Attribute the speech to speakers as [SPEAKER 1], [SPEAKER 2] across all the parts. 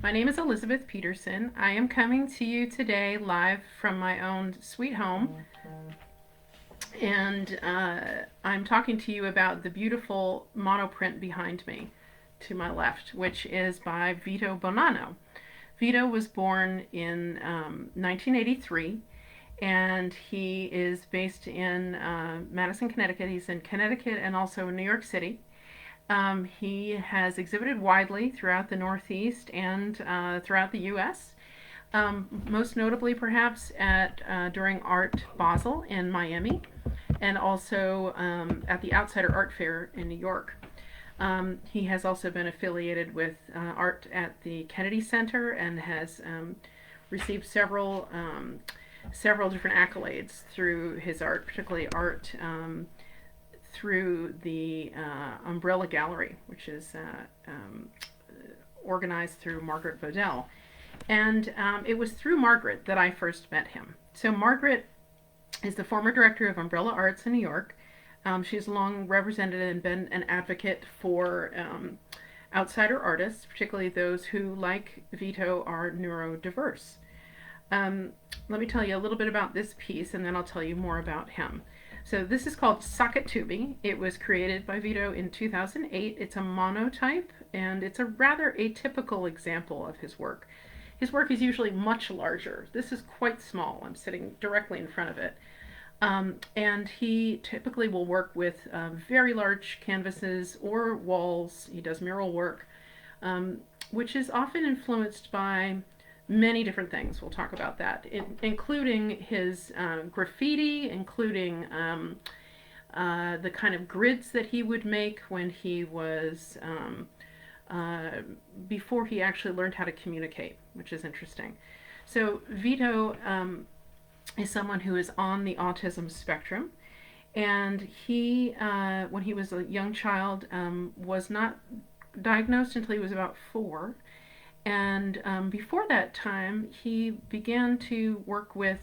[SPEAKER 1] My name is Elizabeth Peterson. I am coming to you today live from my own sweet home, and I'm talking to you about the beautiful monoprint behind me to my left, which is by Vito Bonanno. Vito was born in 1983, and he is based in Madison, Connecticut. He's in Connecticut and also in New York City. He has exhibited widely throughout the Northeast and throughout the U.S. Most notably, perhaps at during Art Basel in Miami, and also at the Outsider Art Fair in New York. He has also been affiliated with art at the Kennedy Center and has received several different accolades through his art, particularly art through the Umbrella Gallery, which is organized through Margaret Bodell. And it was through Margaret that I first met him. So Margaret is the former director of Umbrella Arts in New York. She's long represented and been an advocate for outsider artists, particularly those who, like Vito, are neurodiverse. Let me tell you a little bit about this piece, and then I'll tell you more about him. So this is called Socket Tubing. It was created by Vito in 2008. It's a monotype, and it's a rather atypical example of his work. His work is usually much larger. This is quite small. I'm sitting directly in front of it. And he typically will work with very large canvases or walls. He does mural work, which is often influenced by many different things. We'll talk about that, including his graffiti, including the kind of grids that he would make when he was before he actually learned how to communicate, which is interesting. So Vito is someone who is on the autism spectrum, and he, when he was a young child, was not diagnosed until he was about 4. And before that time, he began to work with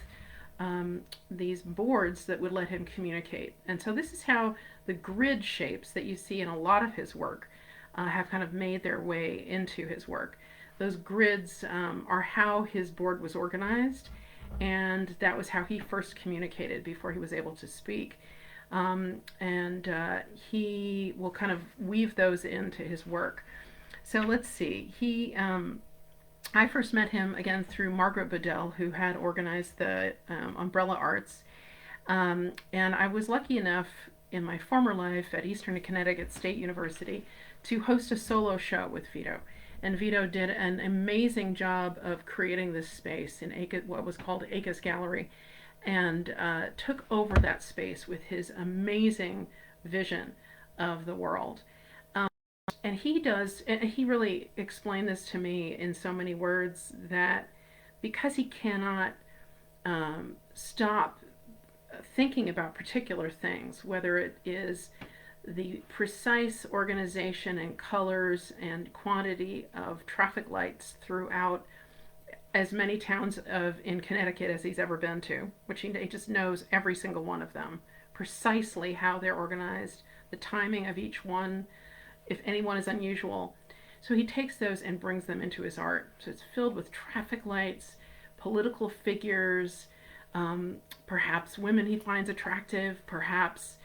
[SPEAKER 1] these boards that would let him communicate. And so this is how the grid shapes that you see in a lot of his work have kind of made their way into his work. Those grids are how his board was organized, and that was how he first communicated before he was able to speak. And he will kind of weave those into his work. So let's see. I first met him again through Margaret Bodell, who had organized the Umbrella Arts. And I was lucky enough in my former life at Eastern Connecticut State University to host a solo show with Vito. And Vito did an amazing job of creating this space in what was called Acus Gallery, and took over that space with his amazing vision of the world. And he really explained this to me in so many words that because he cannot stop thinking about particular things, whether it is the precise organization and colors and quantity of traffic lights throughout as many towns in Connecticut as he's ever been to, which he just knows every single one of them, precisely how they're organized, the timing of each one, if anyone is unusual. So he takes those and brings them into his art. So it's filled with traffic lights, political figures, perhaps women he finds attractive, perhaps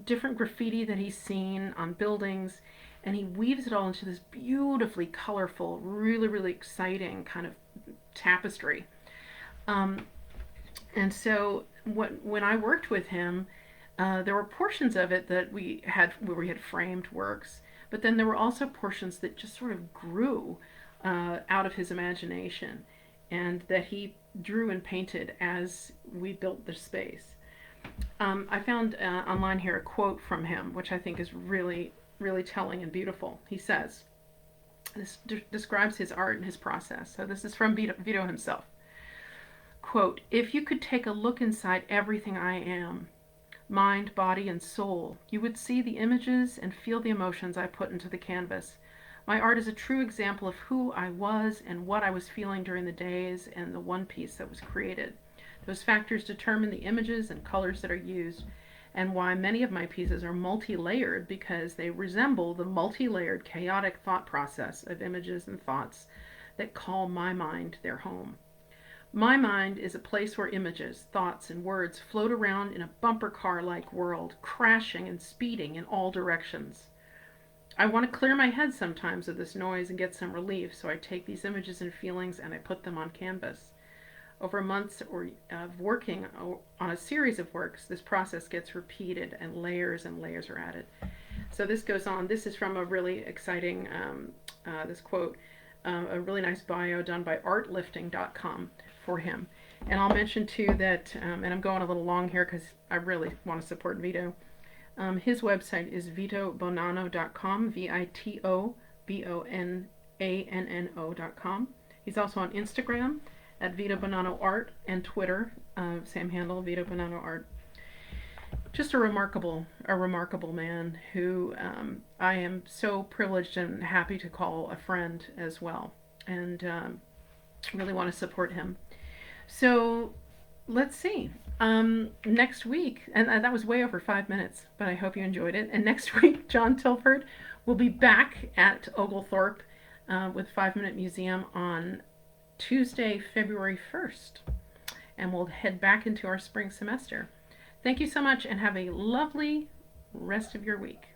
[SPEAKER 1] different graffiti that he's seen on buildings, and he weaves it all into this beautifully colorful, really, really exciting kind of tapestry. And so when I worked with him, there were portions of it that we had where we had framed works, but then there were also portions that just sort of grew out of his imagination, and that he drew and painted as we built the space. I found online here a quote from him, which I think is really, really telling and beautiful. He says, this describes his art and his process. So this is from Vito himself. Quote, "If you could take a look inside everything I am, mind, body, and soul, you would see the images and feel the emotions I put into the canvas. My art is a true example of who I was and what I was feeling during the days and the one piece that was created. Those factors determine the images and colors that are used. and why many of my pieces are multi-layered, because they resemble the multi-layered chaotic thought process of images and thoughts that call my mind their home. My mind is a place where images, thoughts, and words float around in a bumper car-like world, crashing and speeding in all directions. I want to clear my head sometimes of this noise and get some relief, so I take these images and feelings and I put them on canvas. Over months of working on a series of works, this process gets repeated and layers are added. So this goes on. This is from a really exciting, this quote, a really nice bio done by artlifting.com for him. And I'll mention too that, and I'm going a little long here because I really want to support Vito. His website is vitobonanno.com, VITOBONANNO.com. He's also on Instagram at Vito Bonanno Art, and Twitter, same handle, Vito Bonanno Art. Just a remarkable man who I am so privileged and happy to call a friend as well, and really want to support him. So let's see. Next week, and that was way over 5 minutes, but I hope you enjoyed it. And next week, John Tilford will be back at Oglethorpe with 5 Minute Museum on Tuesday, February 1st. And we'll head back into our spring semester. Thank you so much, and have a lovely rest of your week.